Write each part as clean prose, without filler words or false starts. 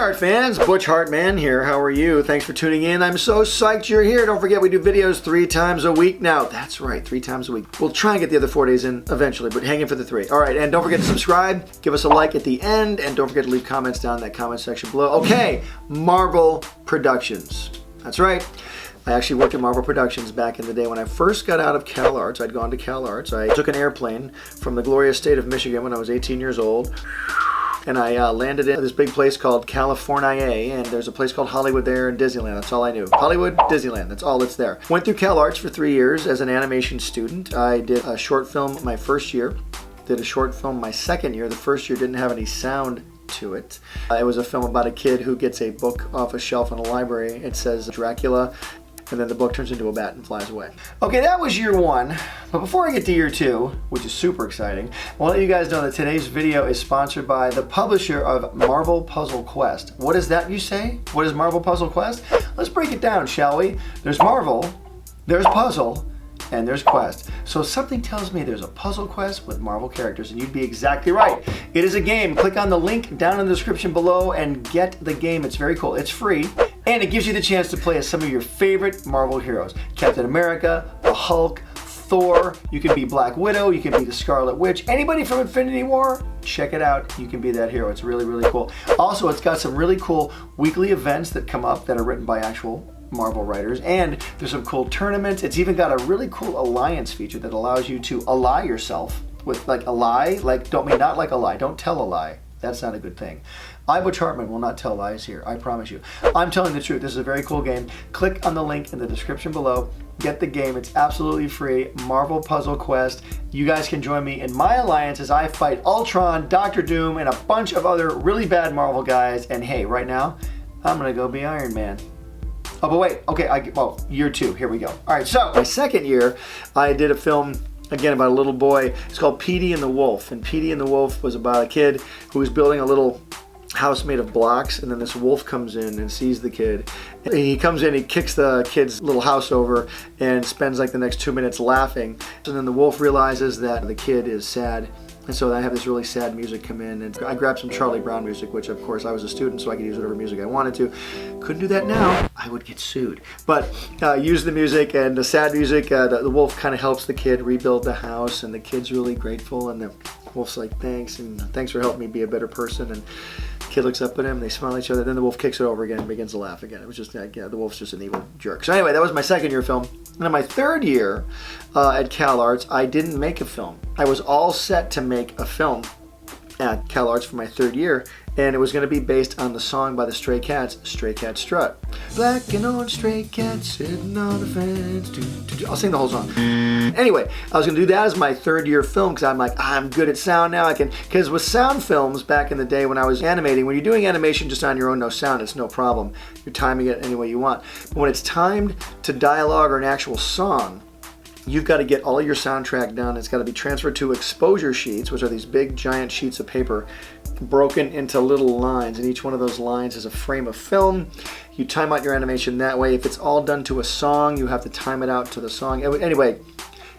CalArts fans, Butch Hartman here. How are you? Thanks for tuning in. I'm so psyched you're here. Don't forget we do videos 3 times a week now. That's right, 3 times a week. We'll try and get the other 4 days in eventually, but hang in for the 3. All right, and don't forget to subscribe, give us a like at the end, and don't forget to leave comments down in that comment section below. Okay, Marvel Productions. That's right. I actually worked at Marvel Productions back in the day when I first got out of CalArts. I'd gone to CalArts. I took an airplane from the glorious state of Michigan when I was 18 years old. And I landed in this big place called California, and there's a place called Hollywood there and Disneyland. That's all I knew. Hollywood, Disneyland, that's all that's there. Went through CalArts for 3 years as an animation student. I did a short film my first year, did a short film my second year. The first year didn't have any sound to it. It was a film about a kid who gets a book off a shelf in a library. It says Dracula, and then the book turns into a bat and flies away. Okay, that was year 1. But before I get to year 2, which is super exciting, I want to let you guys know that today's video is sponsored by the publisher of Marvel Puzzle Quest. What is that, you say? What is Marvel Puzzle Quest? Let's break it down, shall we? There's Marvel, there's Puzzle, and there's Quest. So something tells me there's a puzzle quest with Marvel characters, and you'd be exactly right. It is a game. Click on the link down in the description below and get the game. It's very cool. It's free, and it gives you the chance to play as some of your favorite Marvel heroes. Captain America, the Hulk, Thor, you can be Black Widow, you can be the Scarlet Witch, anybody from Infinity War, check it out. You can be that hero. It's really, really cool. Also, it's got some really cool weekly events that come up that are written by actual Marvel writers, and there's some cool tournaments. It's even got a really cool alliance feature that allows you to ally yourself with like a lie, like don't mean not like a lie, don't tell a lie. That's not a good thing. I, Butch Hartman, will not tell lies here, I promise you. I'm telling the truth. This is a very cool game. Click on the link in the description below. Get the game. It's absolutely free. Marvel Puzzle Quest. You guys can join me in my alliance as I fight Ultron, Doctor Doom, and a bunch of other really bad Marvel guys. And hey, right now, I'm gonna go be Iron Man. Oh, but wait, okay, well, year 2, here we go. All right, so my second year, I did a film, again, about a little boy. It's called Petey and the Wolf, and Petey and the Wolf was about a kid who was building a little house made of blocks, and then this wolf comes in and sees the kid. He comes in, he kicks the kid's little house over and spends like the next 2 minutes laughing. And then the wolf realizes that the kid is sad. And so I have this really sad music come in, and I grabbed some Charlie Brown music, which of course I was a student, so I could use whatever music I wanted to. Couldn't do that now, I would get sued. But use the music, and the sad music, the wolf kind of helps the kid rebuild the house, and the kid's really grateful, and the wolf's like, thanks, and thanks for helping me be a better person. And the kid looks up at him, they smile at each other, then the wolf kicks it over again and begins to laugh again. It was just, the wolf's just an evil jerk. So anyway, that was my second year film. And in my third year at CalArts, I didn't make a film. I was all set to make a film at CalArts for my third year, and it was going to be based on the song by the Stray Cats, Stray Cat Strut. Black and orange stray cats sitting on the fence. I'll sing the whole song. Anyway, I was going to do that as my third year film because I'm like, I'm good at sound now. I can, because with sound films back in the day when I was animating, when you're doing animation just on your own, no sound, it's no problem. You're timing it any way you want. But when it's timed to dialogue or an actual song, you've got to get all of your soundtrack done. It's got to be transferred to exposure sheets, which are these big giant sheets of paper broken into little lines, and each one of those lines is a frame of film. You time out your animation that way. If it's all done to a song, you have to time it out to the song. Anyway,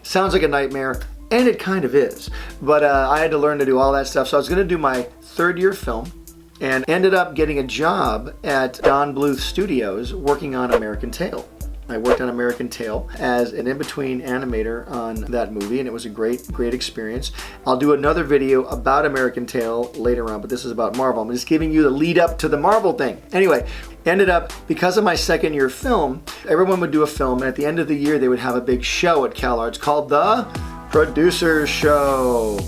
sounds like a nightmare, and it kind of is. But I had to learn to do all that stuff. So I was going to do my third year film and ended up getting a job at Don Bluth Studios working on American Tail. I worked on American Tail as an in-between animator on that movie, and it was a great experience. I'll do another video about American Tail later on, but this is about Marvel. I'm just giving you the lead up to the Marvel thing. Anyway, ended up, because of my second year film, everyone would do a film, and at the end of the year, they would have a big show at CalArts called the Producers Show.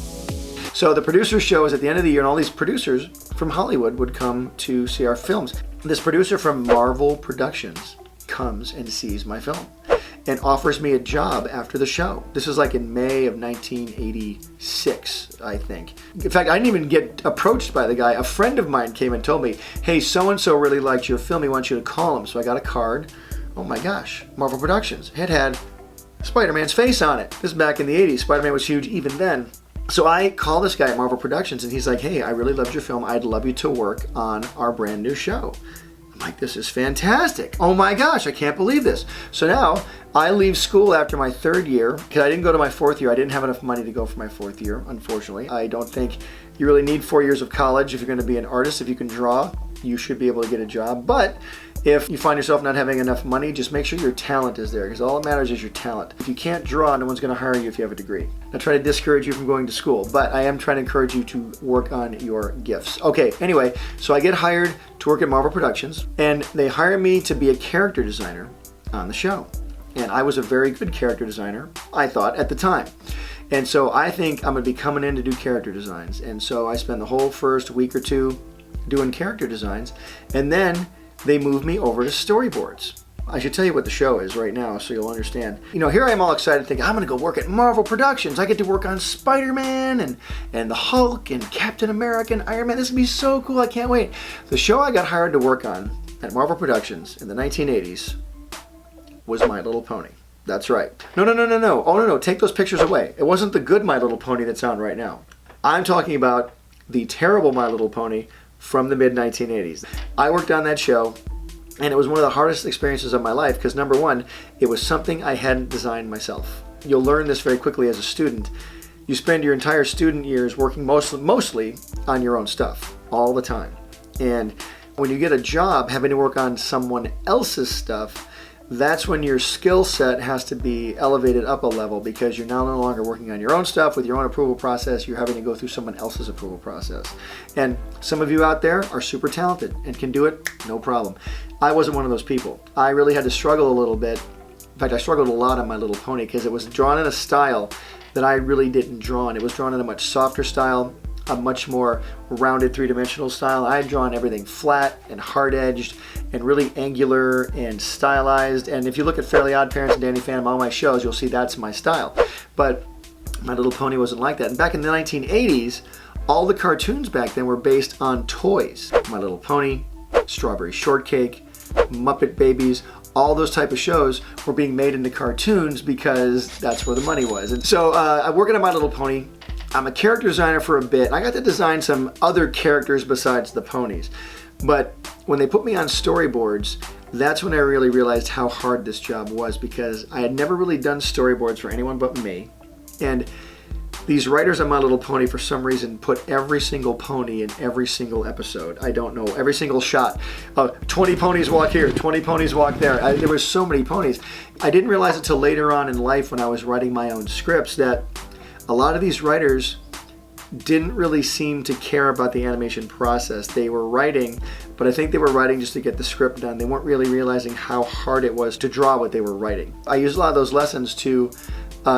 So the Producers Show is at the end of the year, and all these producers from Hollywood would come to see our films. This producer from Marvel Productions comes and sees my film and offers me a job after the show. This is like in May of 1986, I think. In fact, I didn't even get approached by the guy. A friend of mine came and told me, hey, so-and-so really liked your film. He wants you to call him. So I got a card. Oh my gosh, Marvel Productions. It had Spider-Man's face on it. This is back in the 80s. Spider-Man was huge even then. So I call this guy at Marvel Productions, and he's like, hey, I really loved your film. I'd love you to work on our brand new show. Like, this is fantastic. Oh my gosh, I can't believe this. So now I leave school after my third year because I didn't go to my fourth year. I didn't have enough money to go for my fourth year, unfortunately. I don't think you really need 4 years of college if you're going to be an artist. If you can draw, you should be able to get a job. But if you find yourself not having enough money, just make sure your talent is there, because all that matters is your talent. If you can't draw, no one's going to hire you if you have a degree. I try to discourage you from going to school, but I am trying to encourage you to work on your gifts. Okay, anyway, so I get hired to work at Marvel Productions, and they hire me to be a character designer on the show. And I was a very good character designer, I thought, at the time. And so I think I'm going to be coming in to do character designs. And so I spend the whole first week or two doing character designs, and then they moved me over to storyboards. I should tell you what the show is right now so you'll understand. You know, here I am all excited thinking, I'm gonna go work at Marvel Productions. I get to work on Spider-Man and the Hulk and Captain America and Iron Man. This would be so cool, I can't wait. The show I got hired to work on at Marvel Productions in the 1980s was My Little Pony. That's right. No. Oh, no, take those pictures away. It wasn't the good My Little Pony that's on right now. I'm talking about the terrible My Little Pony from the mid-1980s. I worked on that show, and it was one of the hardest experiences of my life because, number one, it was something I hadn't designed myself. You'll learn this very quickly as a student. You spend your entire student years working mostly on your own stuff, all the time. And when you get a job having to work on someone else's stuff, that's when your skill set has to be elevated up a level, because you're now no longer working on your own stuff with your own approval process. You're having to go through someone else's approval process. And some of you out there are super talented and can do it, no problem. I wasn't one of those people. I really had to struggle a little bit. In fact, I struggled a lot on My Little Pony because it was drawn in a style that I really didn't draw in. It was drawn in a much softer style, a much more rounded three-dimensional style. I had drawn everything flat and hard-edged and really angular and stylized. And if you look at Fairly Odd Parents and Danny Phantom, all my shows, you'll see that's my style. But My Little Pony wasn't like that. And back in the 1980s, all the cartoons back then were based on toys. My Little Pony, Strawberry Shortcake, Muppet Babies, all those type of shows were being made into cartoons because that's where the money was. And so I'm working on My Little Pony. I'm a character designer for a bit. I got to design some other characters besides the ponies. But when they put me on storyboards, that's when I really realized how hard this job was, because I had never really done storyboards for anyone but me. And these writers on My Little Pony, for some reason, put every single pony in every single episode. I don't know, every single shot. 20 ponies walk here, 20 ponies walk there. There were so many ponies. I didn't realize until later on in life when I was writing my own scripts that a lot of these writers didn't really seem to care about the animation process. They were writing, but I think they were writing just to get the script done. They weren't really realizing how hard it was to draw what they were writing. I used a lot of those lessons to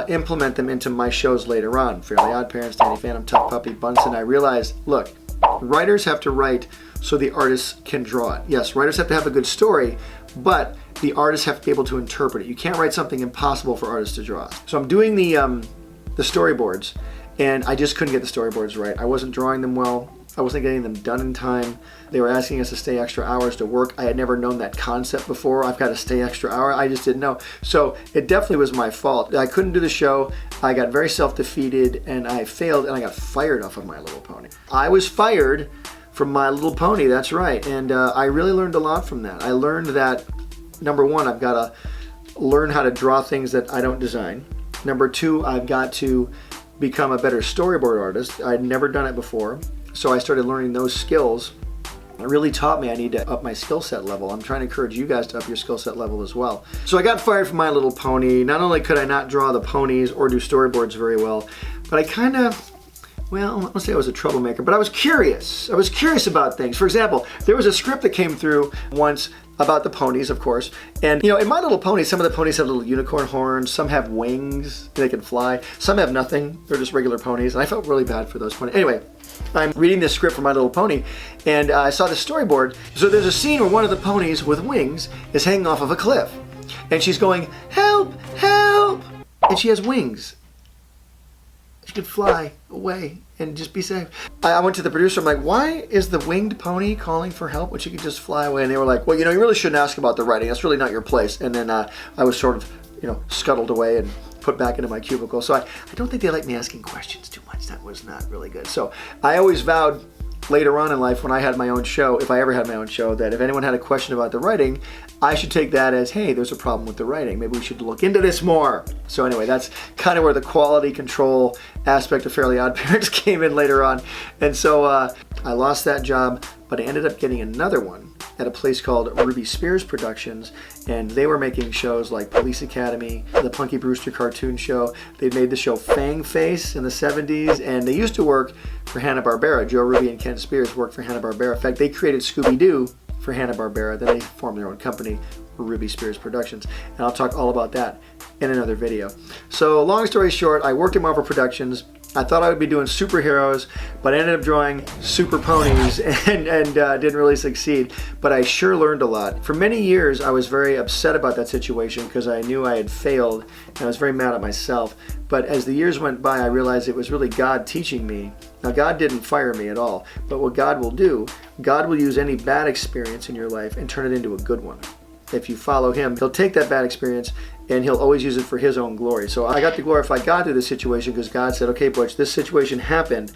implement them into my shows later on. Fairly Odd Parents, Danny Phantom, TUFF Puppy, Bunsen. I realized, look, writers have to write so the artists can draw it. Yes, writers have to have a good story, but the artists have to be able to interpret it. You can't write something impossible for artists to draw. So I'm doing the storyboards, and I just couldn't get the storyboards right. I wasn't drawing them well. I wasn't getting them done in time. They were asking us to stay extra hours to work. I had never known that concept before. I've got to stay extra hour. I just didn't know. So it definitely was my fault. I couldn't do the show. I got very self-defeated, and I failed, and I got fired off of My Little Pony. I was fired from My Little Pony, that's right. And I really learned a lot from that. I learned that, number one, I've got to learn how to draw things that I don't design. Number two, I've got to become a better storyboard artist. I'd never done it before, so I started learning those skills. It really taught me I need to up my skill set level. I'm trying to encourage you guys to up your skill set level as well. So I got fired from My Little Pony. Not only could I not draw the ponies or do storyboards very well, but I kind of, well, I won't say I was a troublemaker, but I was curious. I was curious about things. For example, there was a script that came through once about the ponies, of course. And, you know, in My Little Pony, some of the ponies have little unicorn horns, some have wings, they can fly, some have nothing, they're just regular ponies, and I felt really bad for those ponies. Anyway, I'm reading this script for My Little Pony, and I saw the storyboard. So there's a scene where one of the ponies with wings is hanging off of a cliff, and she's going, "Help, help!" And she has wings. She could fly away and just be safe. I went to the producer, I'm like, why is the winged pony calling for help when she could just fly away? And they were like, well, you know, you really shouldn't ask about the writing. That's really not your place. And then I was sort of, you know, scuttled away and put back into my cubicle. So I don't think they like me asking questions too much. That was not really good. So I always vowed later on in life when I had my own show, if I ever had my own show, that if anyone had a question about the writing, I should take that as, hey, there's a problem with the writing. Maybe we should look into this more. So anyway, that's kind of where the quality control aspect of Fairly Odd Parents came in later on. And so I lost that job, but I ended up getting another one at a place called Ruby Spears Productions, and they were making shows like Police Academy, the Punky Brewster cartoon show. They made the show Fang Face in the 70s, and they used to work for Hanna-Barbera. Joe Ruby and Ken Spears worked for Hanna-Barbera. In fact, they created Scooby-Doo for Hanna-Barbera. Then they formed their own company, Ruby Spears Productions, and I'll talk all about that in another video. So long story short, I worked at Marvel Productions. I thought I would be doing superheroes, but I ended up drawing super ponies and didn't really succeed. But I sure learned a lot. For many years, I was very upset about that situation because I knew I had failed, and I was very mad at myself. But as the years went by, I realized it was really God teaching me. Now, God didn't fire me at all, but what God will do, God will use any bad experience in your life and turn it into a good one. If you follow Him, He'll take that bad experience and He'll always use it for His own glory. So I got to glorify God through this situation because God said, okay, Butch, this situation happened,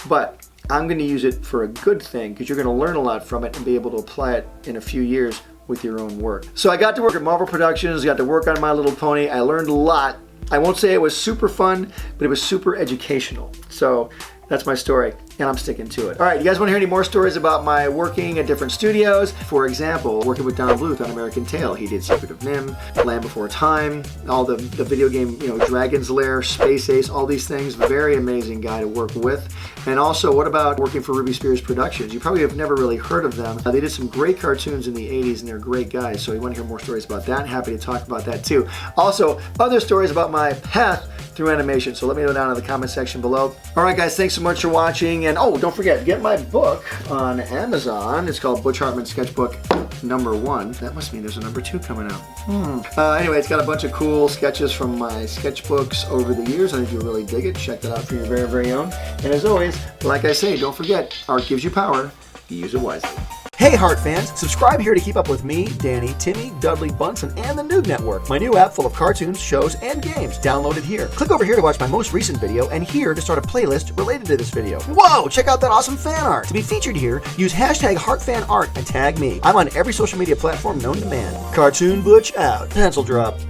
but I'm going to use it for a good thing because you're going to learn a lot from it and be able to apply it in a few years with your own work. So I got to work at Marvel Productions, got to work on My Little Pony. I learned a lot. I won't say it was super fun, but it was super educational. So that's my story, and I'm sticking to it. All right, you guys want to hear any more stories about my working at different studios? For example, working with Don Bluth on American Tail. He did Secret of Nim, Land Before Time, all the video game, Dragon's Lair, Space Ace, all these things. Very amazing guy to work with. And also, what about working for Ruby Spears Productions? You probably have never really heard of them. They did some great cartoons in the 80s, and they're great guys. So you want to hear more stories about that? Happy to talk about that too. Also, other stories about my path through animation. So let me know down in the comment section below. All right, guys, thanks so much for watching. And oh, don't forget, get my book on Amazon. It's called Butch Hartman Sketchbook #1. That must mean there's a #2 coming out. Anyway, it's got a bunch of cool sketches from my sketchbooks over the years. I think you'll really dig it. Check that out for your very, very own. And as always, like I say, don't forget, art gives you power. Use it wisely. Hey Heart fans, subscribe here to keep up with me, Danny, Timmy, Dudley, Bunsen, and the Noog Network. My new app full of cartoons, shows, and games. Download it here. Click over here to watch my most recent video and here to start a playlist related to this video. Whoa, check out that awesome fan art. To be featured here, use #HeartFanArt and tag me. I'm on every social media platform known to man. Cartoon Butch out. Pencil drop.